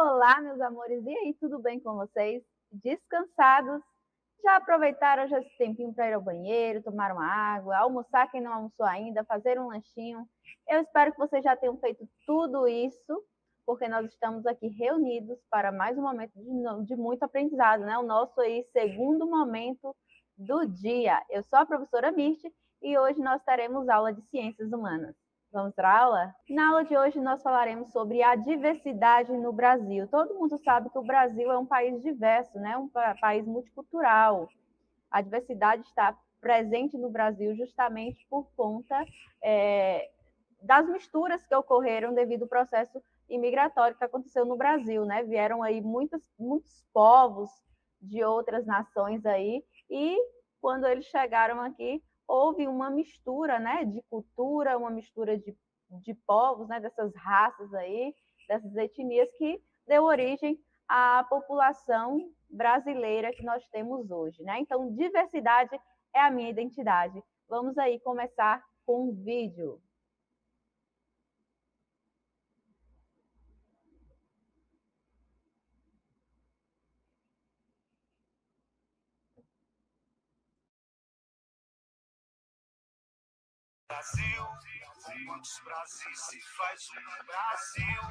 Olá, meus amores, e aí, tudo bem com vocês? Descansados? Já aproveitaram já esse tempinho para ir ao banheiro, tomar uma água, almoçar quem não almoçou ainda, fazer um lanchinho? Eu espero que vocês já tenham feito tudo isso, porque nós estamos aqui reunidos para mais um momento de muito aprendizado, né? O nosso aí segundo momento do dia. Eu sou a professora Mirti e hoje nós teremos aula de Ciências Humanas. Vamos para a aula? Na aula de hoje nós falaremos sobre a diversidade no Brasil. Todo mundo sabe que o Brasil é um país diverso, né? Um país multicultural. A diversidade está presente no Brasil justamente por conta das misturas que ocorreram devido ao processo imigratório que aconteceu no Brasil, né? Vieram aí muitos povos de outras nações aí e quando eles chegaram aqui, houve uma mistura, né, de cultura, uma mistura de povos, né, dessas raças aí, dessas etnias que deu origem à população brasileira que nós temos hoje, né? Então, diversidade é a minha identidade. Vamos aí começar com um vídeo. Brasil, com quantos Brasis se faz um Brasil,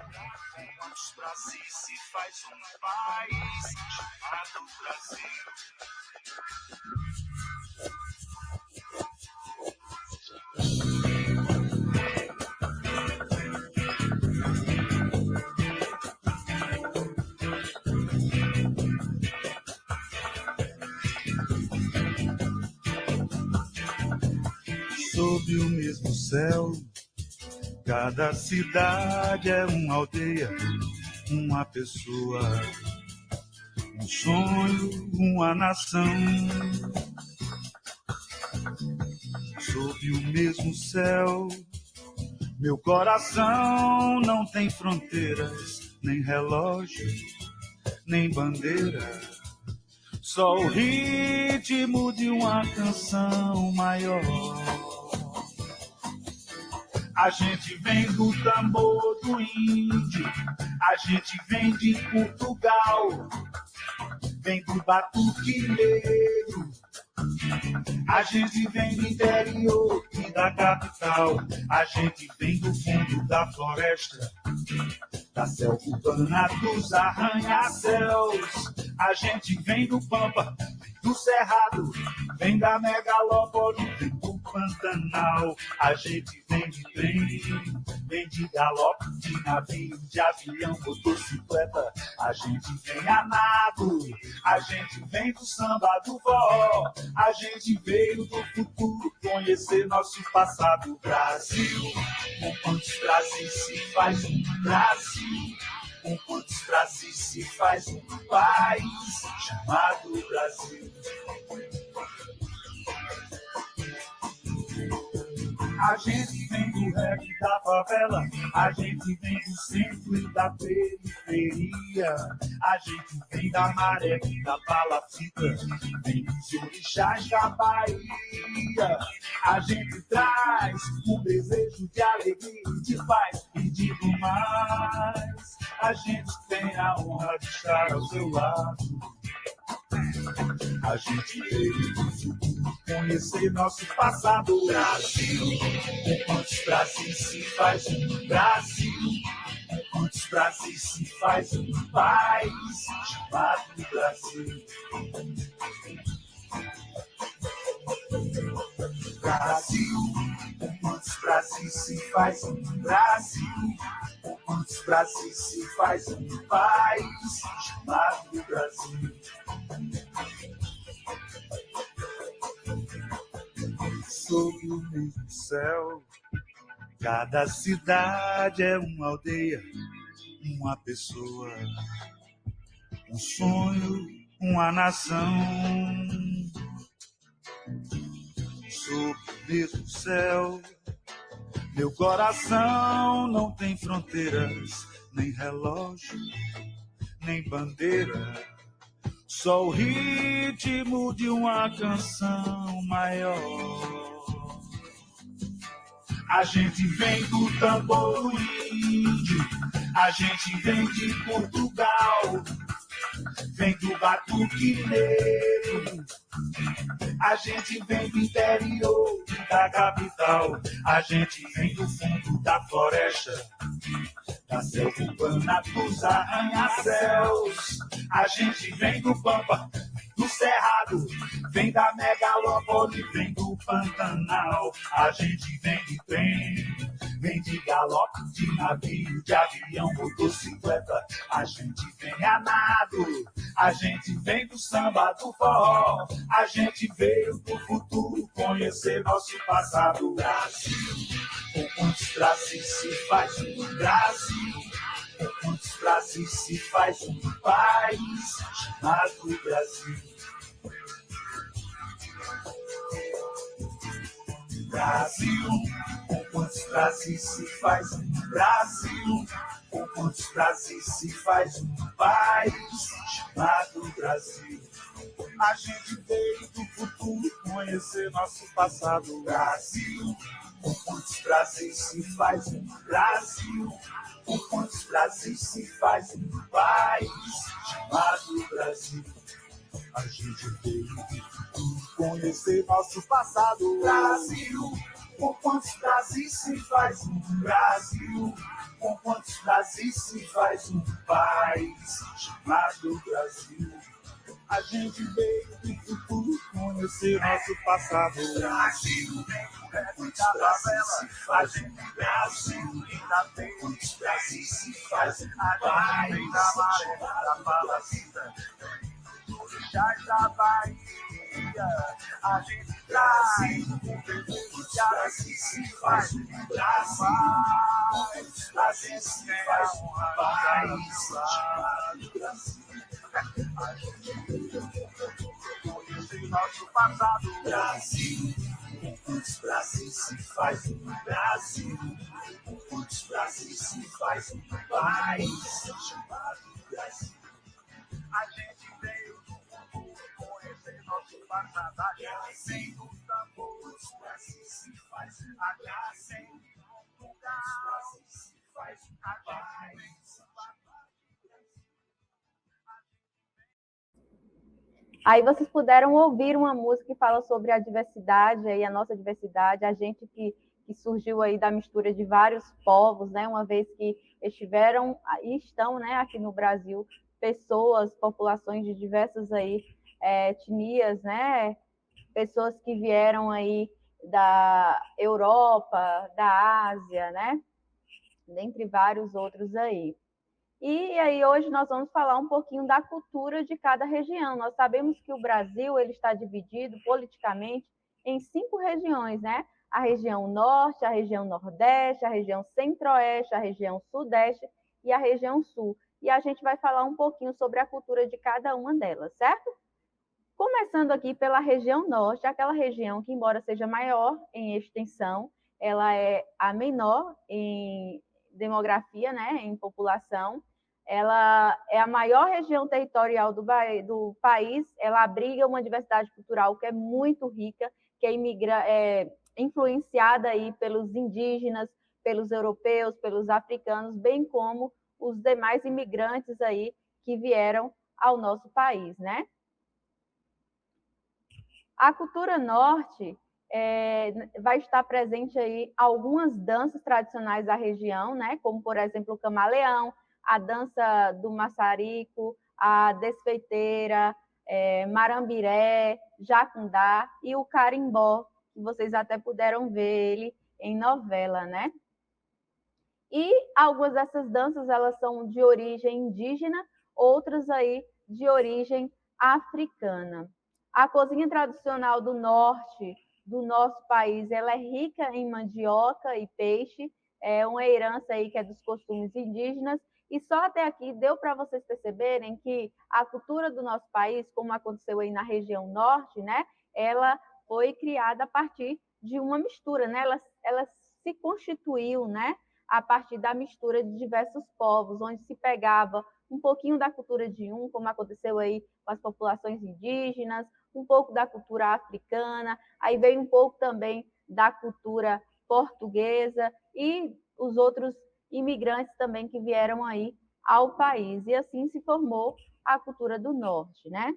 com quantos Brasis se faz um país chamado Brasil. Sob o mesmo céu, cada cidade é uma aldeia, uma pessoa, um sonho, uma nação. Sob o mesmo céu, meu coração não tem fronteiras, nem relógio, nem bandeira. Só o ritmo de uma canção maior. A gente vem do tambor do índio, a gente vem de Portugal, vem do batuque negro, a gente vem do interior e da capital, a gente vem do fundo da floresta, da selva urbana dos arranha-céus, a gente vem do Pampa, do Cerrado, vem da megalópole, vem do Pantanal, a gente vem de trem, vem de galope, de navio, de avião, motocicleta, a gente vem a nado, a gente vem do samba, do forró, a gente veio do futuro conhecer nosso passado. Brasil, com quantos Brasis se faz um Brasil, com quantos Brasis se faz um país chamado Brasil. A gente vem do rap da favela, a gente vem do centro e da periferia, a gente vem da maré e da palafita, vem dos orixás da Bahia, a gente traz um desejo de alegria, de paz e de tudo mais, a gente tem a honra de estar ao seu lado. A gente veio do futuro conhecer nosso passado. Brasil, com quantos Brasis se faz um Brasil, com quantos Brasis se faz um país chamado Brasil. Brasil, com quantos Brasis se faz um Brasil, com quantos Brasis se faz um país chamado Brasil. Sob o mesmo céu, cada cidade é uma aldeia, uma pessoa, um sonho, uma nação. Sob o mesmo céu, meu coração não tem fronteiras, nem relógio, nem bandeira. Só o ritmo de uma canção maior. A gente vem do tambor do índio, A gente vem de Portugal, vem do batuque negro. A gente vem do interior da capital. A gente vem do fundo da floresta, da selva urbana dos arranha-céus. A gente vem do Pampa, do Cerrado, vem da megalópole, vem do Pantanal. A gente vem de trem, vem de galope, de navio, de avião, motocicleta. A gente vem a nado, a gente vem do samba, do forró. A gente veio do futuro conhecer nosso passado. Brasil, com quantos Brasis se faz um Brasil? Com quantos Brasis se faz um país chamado Brasil? Brasil, com quantos Brasis se faz um Brasil? Com quantos Brasis se faz um país chamado Brasil? A gente veio do futuro conhecer nosso passado. Brasil, com quantos Brasis se faz um Brasil? Com quantos Brasis se faz um país chamado Brasil? A gente veio do futuro conhecer nosso passado. Brasil, com quantos Brasis se faz um Brasil? Com quantos Brasis se faz um país chamado Brasil? A gente veio do futuro conhecer nosso passado. Brasil, com quantos Brasis se faz um Brasil? Com quantos Brasis se faz um país chamado Brasil? Da Bahia, a gente Brasil, que a gente se faz um Brasil, a gente se faz um país chamado Brasil. A gente conhecer nosso passado. Brasil, com quantos Brasis se faz um Brasil? Com quantos Brasis se faz um país chamado Brasil? A gente veio do futuro conhecer nosso passado. Sem os tambores, Brasil se faz. Sem Portugal, Brasil se faz. A gente vem. Aí vocês puderam ouvir uma música que fala sobre a diversidade, aí a nossa diversidade, a gente que surgiu aí da mistura de vários povos, né? Uma vez que estiveram e estão, né, aqui no Brasil, pessoas, populações de diversas aí etnias, né? Pessoas que vieram aí da Europa, da Ásia, né? Dentre vários outros aí. E aí hoje nós vamos falar um pouquinho da cultura de cada região. Nós sabemos que o Brasil ele está dividido politicamente em 5 regiões, né? A região norte, a região nordeste, a região centro-oeste, a região sudeste e a região sul. E a gente vai falar um pouquinho sobre a cultura de cada uma delas, certo? Começando aqui pela região norte, aquela região que, embora seja maior em extensão, ela é a menor em demografia, né, em população. Ela é a maior região territorial do país, ela abriga uma diversidade cultural que é muito rica, que é influenciada aí pelos indígenas, pelos europeus, pelos africanos, bem como os demais imigrantes aí que vieram ao nosso país, né? A cultura norte vai estar presente aí algumas danças tradicionais da região, né? Como, por exemplo, o camaleão, a dança do maçarico, a desfeiteira, marambiré, jacundá e o carimbó, que vocês até puderam ver ele em novela, né? E algumas dessas danças, elas são de origem indígena, outras aí de origem africana. A cozinha tradicional do norte do nosso país, ela é rica em mandioca e peixe, é uma herança aí que é dos costumes indígenas, e só até aqui deu para vocês perceberem que a cultura do nosso país, como aconteceu aí na região norte, né, ela foi criada a partir de uma mistura, né, ela se constituiu, né, a partir da mistura de diversos povos, onde se pegava um pouquinho da cultura de um, como aconteceu aí com as populações indígenas, um pouco da cultura africana, aí veio um pouco também da cultura portuguesa e os outros imigrantes também que vieram aí ao país. E assim se formou a cultura do Norte, né?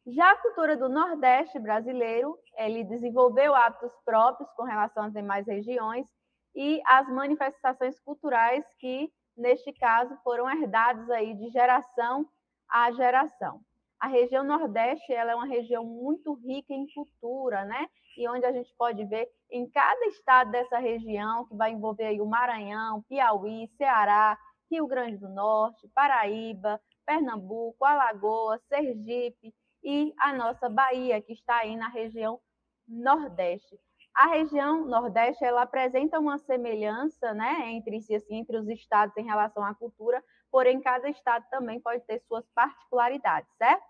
Já a cultura do Nordeste brasileiro, ele desenvolveu hábitos próprios com relação às demais regiões e as manifestações culturais que, neste caso, foram herdadas aí de geração a geração. A região Nordeste, ela é uma região muito rica em cultura, né? E onde a gente pode ver em cada estado dessa região, que vai envolver aí o Maranhão, Piauí, Ceará, Rio Grande do Norte, Paraíba, Pernambuco, Alagoas, Sergipe, e a nossa Bahia, que está aí na região Nordeste. A região Nordeste, ela apresenta uma semelhança, né, entre si, assim, entre os estados em relação à cultura, porém cada estado também pode ter suas particularidades, certo?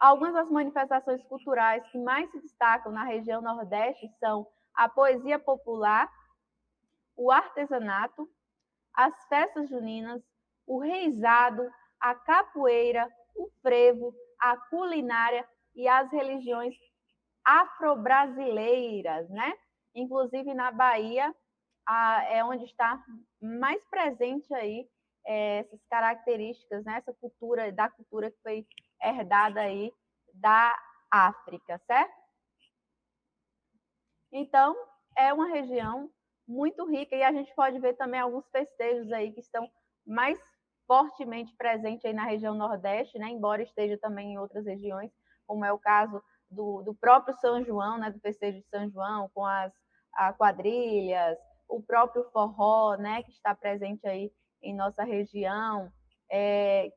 Algumas das manifestações culturais que mais se destacam na região Nordeste são a poesia popular, o artesanato, as festas juninas, o reizado, a capoeira, o frevo, a culinária e as religiões afro-brasileiras, né? Inclusive na Bahia é onde está mais presente aí essas características, né? Essa cultura, da cultura que foi herdada aí da África, certo? Então, é uma região muito rica e a gente pode ver também alguns festejos aí que estão mais fortemente presentes aí na região Nordeste, né? Embora esteja também em outras regiões, como é o caso do próprio São João, né? Do festejo de São João, com as quadrilhas, o próprio forró, né? Que está presente aí em nossa região.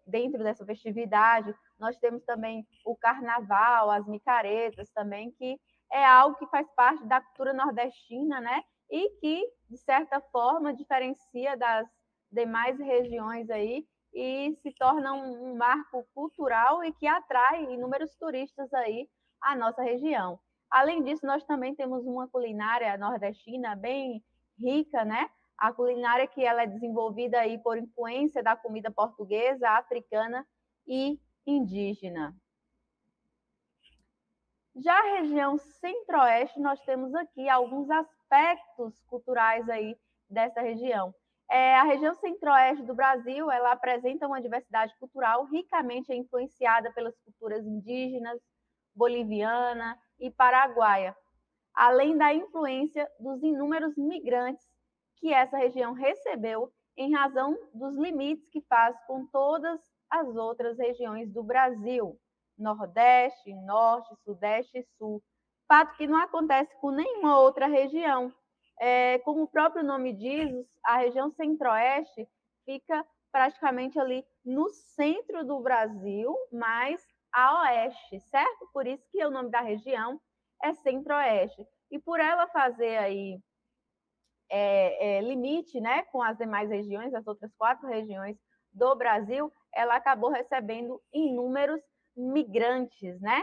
Dentro dessa festividade, nós temos também o carnaval, as micaretas também, que é algo que faz parte da cultura nordestina, né? E que, de certa forma, diferencia das demais regiões aí e se torna um marco cultural e que atrai inúmeros turistas aí à nossa região. Além disso, nós também temos uma culinária nordestina bem rica, né? A culinária que ela é desenvolvida aí por influência da comida portuguesa, africana e indígena. Já a região centro-oeste, nós temos aqui alguns aspectos culturais aí dessa região. A região centro-oeste do Brasil, ela apresenta uma diversidade cultural ricamente influenciada pelas culturas indígenas, boliviana e paraguaia, além da influência dos inúmeros migrantes que essa região recebeu em razão dos limites que faz com todas as outras regiões do Brasil. Nordeste, Norte, Sudeste e Sul. Fato que não acontece com nenhuma outra região. Como o próprio nome diz, a região centro-oeste fica praticamente ali no centro do Brasil, mas a oeste, certo? Por isso que o nome da região é centro-oeste. E por ela fazer aí limite, né, com as demais regiões, as outras 4 regiões do Brasil, ela acabou recebendo inúmeros migrantes, né?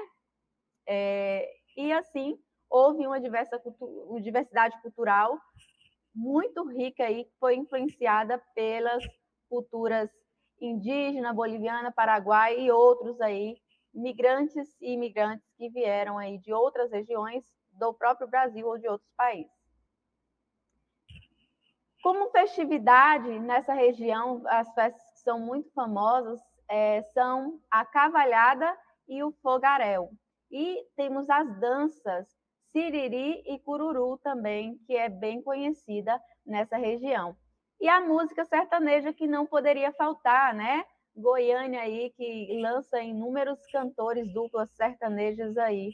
E assim houve uma diversidade cultural muito rica aí, que foi influenciada pelas culturas indígena, boliviana, paraguaia e outros aí migrantes e imigrantes que vieram aí de outras regiões do próprio Brasil ou de outros países. Como festividade nessa região, as festas que são muito famosas são a cavalhada e o fogaréu. E temos as danças Siriri e Cururu também, que é bem conhecida nessa região. E a música sertaneja que não poderia faltar, né? Goiânia aí, que lança inúmeros cantores, duplas sertanejas aí.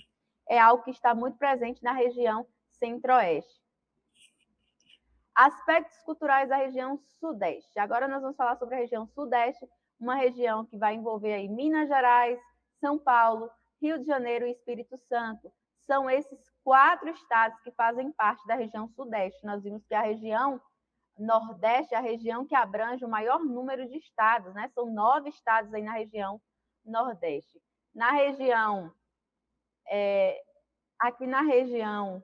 É algo que está muito presente na região centro-oeste. Aspectos culturais da região sudeste. Agora nós vamos falar sobre a região sudeste, uma região que vai envolver aí Minas Gerais, São Paulo, Rio de Janeiro e Espírito Santo. São esses 4 estados que fazem parte da região sudeste. Nós vimos que a região nordeste é a região que abrange o maior número de estados, né? São 9 estados aí na região nordeste. Na região, aqui na região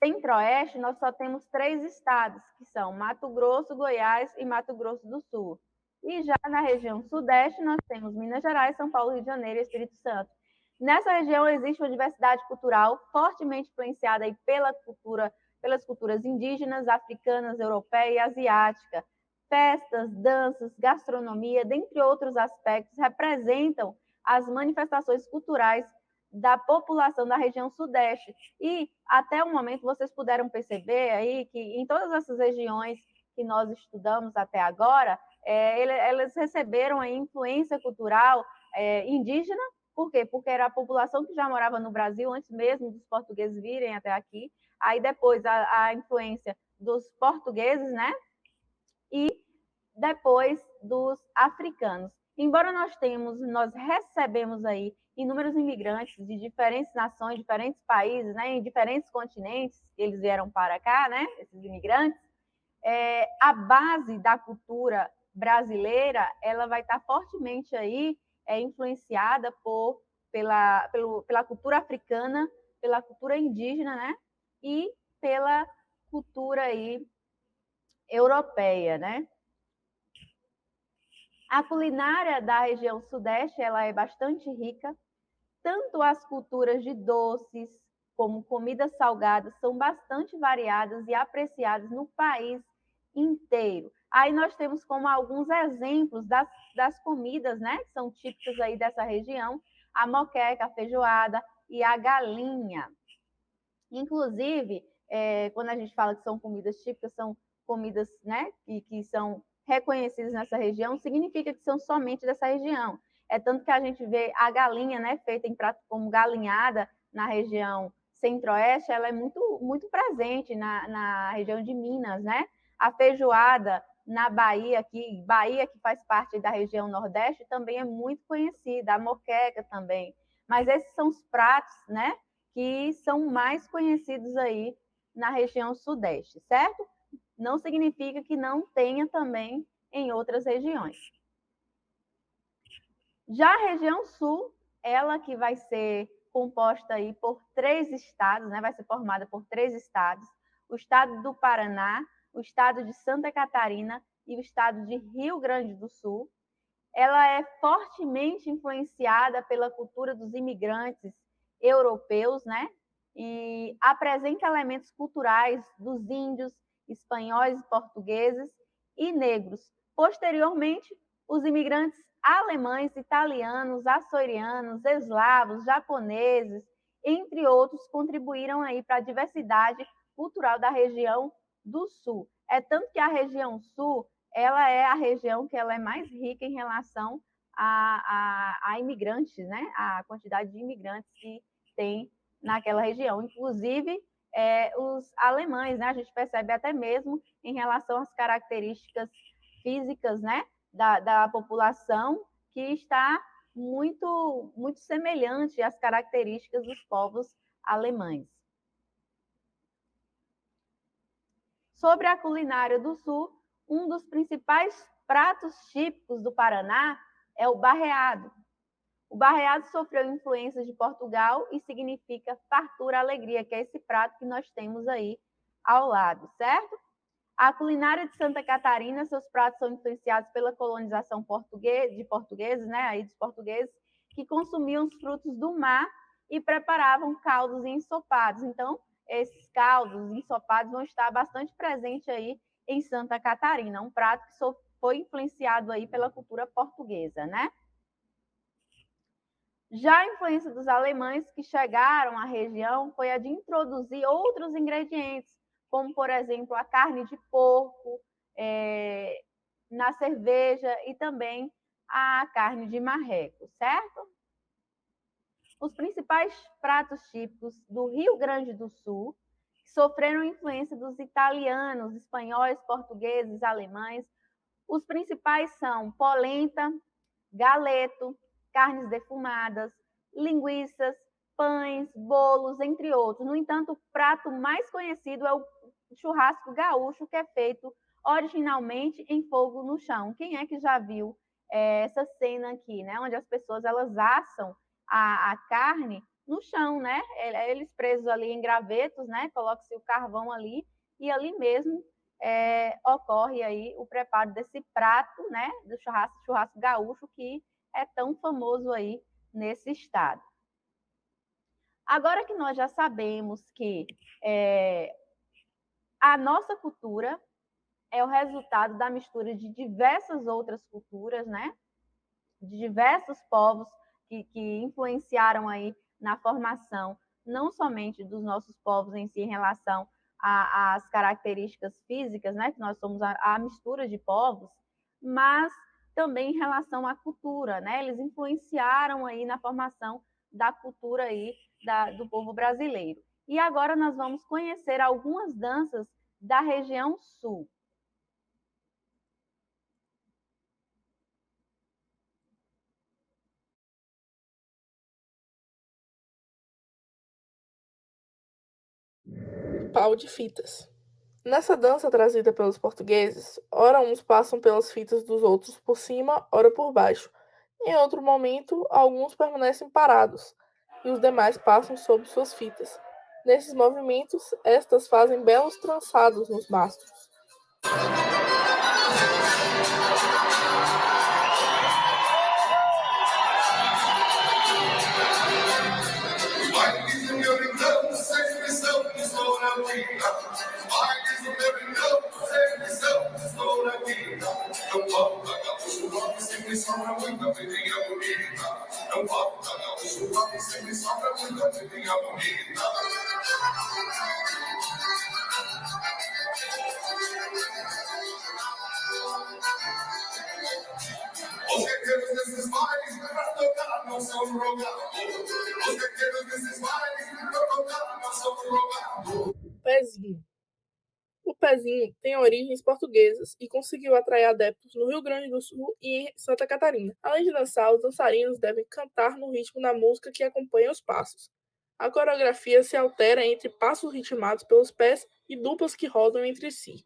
centro-oeste, nós só temos 3 estados, que são Mato Grosso, Goiás e Mato Grosso do Sul. E já na região sudeste, nós temos Minas Gerais, São Paulo, Rio de Janeiro e Espírito Santo. Nessa região existe uma diversidade cultural fortemente influenciada aí pela cultura pelas culturas indígenas, africanas, europeia e asiática. Festas, danças, gastronomia, dentre outros aspectos, representam as manifestações culturais da população da região sudeste. E, até o momento, vocês puderam perceber aí que em todas essas regiões que nós estudamos até agora, elas receberam a influência cultural indígena. Por quê? Porque era a população que já morava no Brasil antes mesmo dos portugueses virem até aqui. Aí depois a influência dos portugueses, né? E depois dos africanos. Embora nós recebemos aí inúmeros imigrantes de diferentes nações, diferentes países, né, em diferentes continentes, eles vieram para cá, né, esses imigrantes, a base da cultura brasileira, ela vai estar fortemente aí influenciada pela cultura africana, pela cultura indígena, né, e pela cultura aí europeia, né? A culinária da região sudeste ela é bastante rica, tanto as culturas de doces como comidas salgadas são bastante variadas e apreciadas no país inteiro. Aí nós temos como alguns exemplos das comidas, né, que são típicas aí dessa região, a moqueca, a feijoada e a galinha. Inclusive, quando a gente fala que são comidas típicas, são comidas, né, que são reconhecidas nessa região, significa que são somente dessa região. É tanto que a gente vê a galinha, né, feita em prato como galinhada na região centro-oeste, ela é muito, muito presente na região de Minas, né? A feijoada na Bahia que faz parte da região Nordeste, também é muito conhecida, a moqueca também. Mas esses são os pratos, né, que são mais conhecidos aí na região Sudeste, certo? Não significa que não tenha também em outras regiões. Já a região Sul, ela que vai ser composta aí por 3 estados, né? Vai ser formada por 3 estados: o estado do Paraná, o estado de Santa Catarina e o estado de Rio Grande do Sul. Ela é fortemente influenciada pela cultura dos imigrantes europeus, né? E apresenta elementos culturais dos índios, espanhóis, portugueses e negros. Posteriormente, os imigrantes alemães, italianos, açorianos, eslavos, japoneses, entre outros, contribuíram aí para a diversidade cultural da região do Sul. É tanto que a região Sul ela é a região que ela é mais rica em relação a imigrantes, né? A quantidade de imigrantes que tem naquela região. Inclusive, os alemães, né? A gente percebe até mesmo em relação às características físicas, né? Da população, que está muito, muito semelhante às características dos povos alemães. Sobre a culinária do Sul, um dos principais pratos típicos do Paraná é o barreado. O barreado sofreu influências de Portugal e significa fartura, alegria, que é esse prato que nós temos aí ao lado, certo? A culinária de Santa Catarina, seus pratos são influenciados pela colonização de portugueses, né, aí dos portugueses, que consumiam os frutos do mar e preparavam caldos e ensopados. Então, esses caldos e ensopados vão estar bastante presentes aí em Santa Catarina, um prato que foi influenciado aí pela cultura portuguesa, né? Já a influência dos alemães que chegaram à região foi a de introduzir outros ingredientes, como, por exemplo, a carne de porco na cerveja e também a carne de marreco, certo? Os principais pratos típicos do Rio Grande do Sul sofreram influência dos italianos, espanhóis, portugueses, alemães. Os principais são polenta, galeto, carnes defumadas, linguiças, pães, bolos, entre outros. No entanto, o prato mais conhecido é o churrasco gaúcho, que é feito originalmente em fogo no chão. Quem é que já viu essa cena aqui, né? Onde as pessoas elas assam a carne no chão, né? Eles presos ali em gravetos, né? Coloca-se o carvão ali e ali mesmo ocorre aí o preparo desse prato, né? Do churrasco gaúcho, que é tão famoso aí nesse estado. Agora que nós já sabemos que a nossa cultura é o resultado da mistura de diversas outras culturas, né? De diversos povos que influenciaram aí na formação, não somente dos nossos povos em si, em relação às características físicas, né? Que nós somos a mistura de povos, mas também em relação à cultura, né? Eles influenciaram aí na formação da cultura aí do povo brasileiro. E agora nós vamos conhecer algumas danças da região sul. Pau de fitas. Nessa dança trazida pelos portugueses, ora uns passam pelas fitas dos outros por cima, ora por baixo. Em outro momento, alguns permanecem parados e os demais passam sob suas fitas. Nesses movimentos, estas fazem belos trançados nos mastros. Os guerreiros desses bailes pra tocar não são rogados. Os guerreiros desses bailes pra tocar não são rogados. Pezinho. O pezinho tem origens portuguesas e conseguiu atrair adeptos no Rio Grande do Sul e em Santa Catarina. Além de dançar, os dançarinos devem cantar no ritmo da música que acompanha os passos. A coreografia se altera entre passos ritmados pelos pés e duplas que rodam entre si.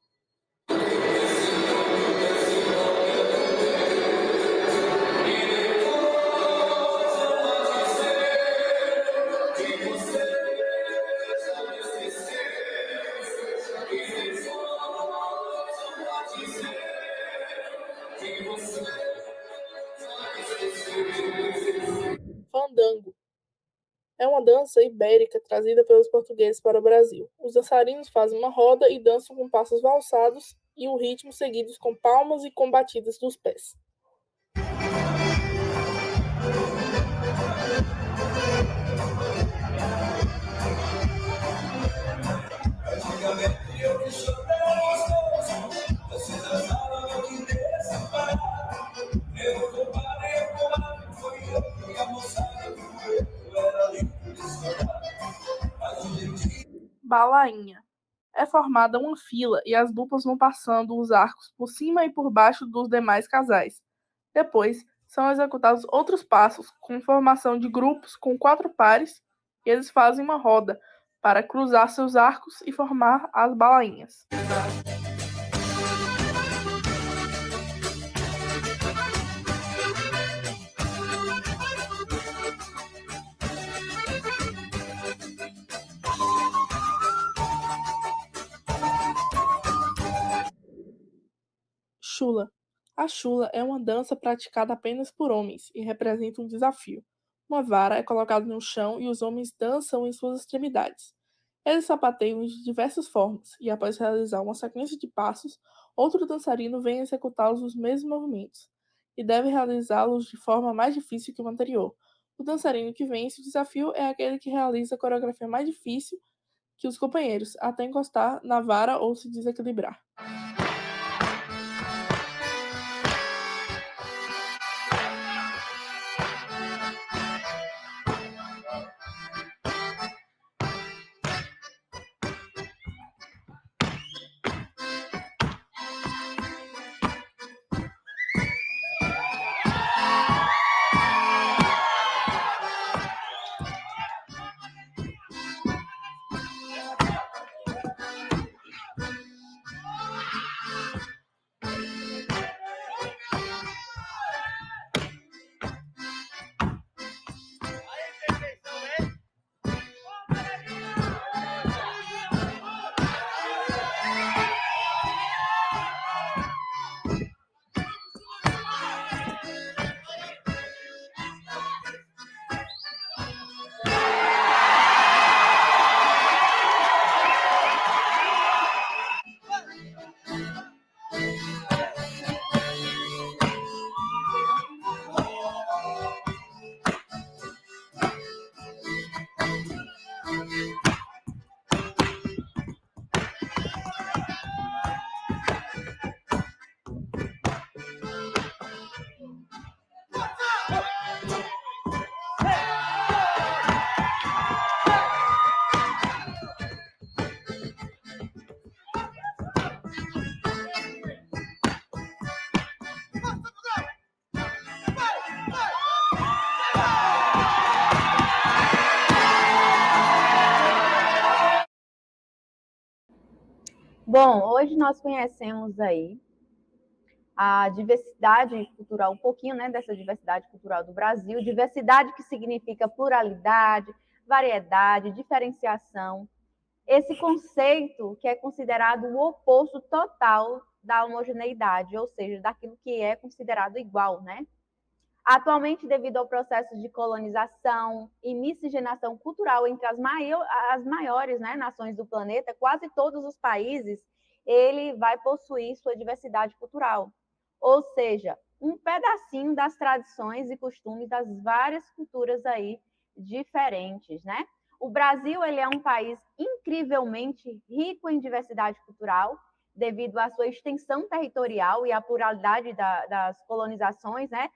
Fandango. É uma dança ibérica trazida pelos portugueses para o Brasil. Os dançarinos fazem uma roda e dançam com passos valsados e o ritmo seguidos com palmas e com batidas dos pés. Balainha. É formada uma fila e as duplas vão passando os arcos por cima e por baixo dos demais casais. Depois, são executados outros passos com formação de grupos com 4 pares e eles fazem uma roda para cruzar seus arcos e formar as balainhas. Chula. A chula é uma dança praticada apenas por homens e representa um desafio. Uma vara é colocada no chão e os homens dançam em suas extremidades. Eles sapateiam de diversas formas e, após realizar uma sequência de passos, outro dançarino vem executá-los nos mesmos movimentos e deve realizá-los de forma mais difícil que o anterior. O dançarino que vence o desafio é aquele que realiza a coreografia mais difícil que os companheiros, até encostar na vara ou se desequilibrar. Bom, hoje nós conhecemos aí a diversidade cultural, um pouquinho, né, dessa diversidade cultural do Brasil, diversidade que significa pluralidade, variedade, diferenciação. Esse conceito que é considerado o oposto total da homogeneidade, ou seja, daquilo que é considerado igual, né? Atualmente, devido ao processo de colonização e miscigenação cultural entre as maiores, né, nações do planeta, quase todos os países, ele vai possuir sua diversidade cultural. Ou seja, um pedacinho das tradições e costumes das várias culturas aí diferentes, né? O Brasil, ele é um país incrivelmente rico em diversidade cultural, devido à sua extensão territorial e à pluralidade das colonizações, né?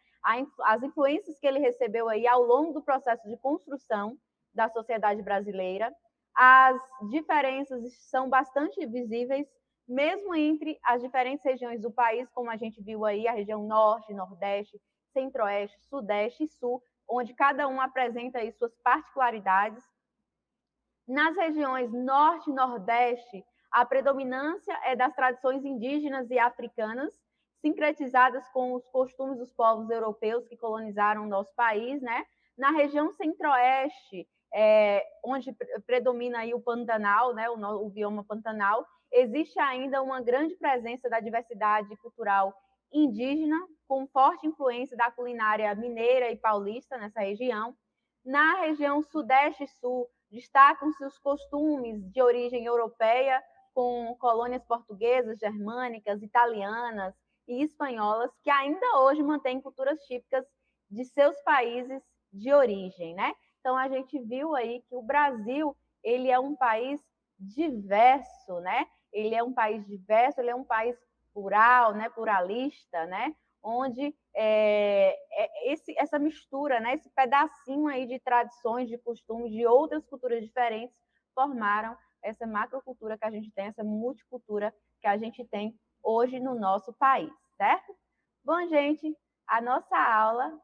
As influências que ele recebeu aí ao longo do processo de construção da sociedade brasileira. As diferenças são bastante visíveis, mesmo entre as diferentes regiões do país, como a gente viu aí, a região norte, nordeste, centro-oeste, sudeste e sul, onde cada um apresenta aí suas particularidades. Nas regiões norte e nordeste, a predominância é das tradições indígenas e africanas, sincretizadas com os costumes dos povos europeus que colonizaram o nosso país, né? Na região centro-oeste, onde predomina aí o Pantanal, né? O bioma Pantanal, existe ainda uma grande presença da diversidade cultural indígena, com forte influência da culinária mineira e paulista nessa região. Na região sudeste e sul, destacam-se os costumes de origem europeia, com colônias portuguesas, germânicas, italianas e espanholas, que ainda hoje mantêm culturas típicas de seus países de origem, né? Então, a gente viu aí que o Brasil, ele é um país diverso, né? Ele é um país diverso, ele é um país plural, né? Pluralista, né? Onde essa mistura, né? Esse pedacinho aí de tradições, de costumes, de outras culturas diferentes, formaram essa macrocultura que a gente tem, essa multicultura que a gente tem hoje no nosso país, certo? Bom, gente, a nossa aula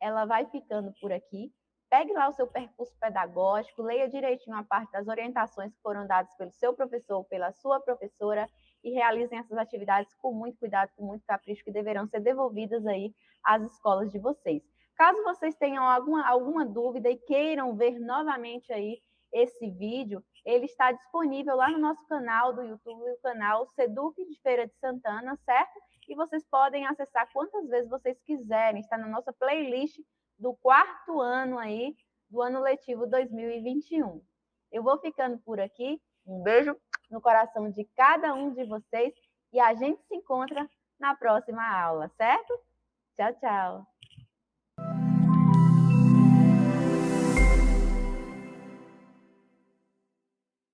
ela vai ficando por aqui. Pegue lá o seu percurso pedagógico, leia direitinho a parte das orientações que foram dadas pelo seu professor ou pela sua professora e realizem essas atividades com muito cuidado, com muito capricho, que deverão ser devolvidas aí às escolas de vocês. Caso vocês tenham alguma dúvida e queiram ver novamente aí esse vídeo, ele está disponível lá no nosso canal do YouTube, o canal Seduc de Feira de Santana, certo? E vocês podem acessar quantas vezes vocês quiserem, está na nossa playlist do 4º ano aí, do ano letivo 2021. Eu vou ficando por aqui, um beijo no coração de cada um de vocês e a gente se encontra na próxima aula, certo? Tchau, tchau!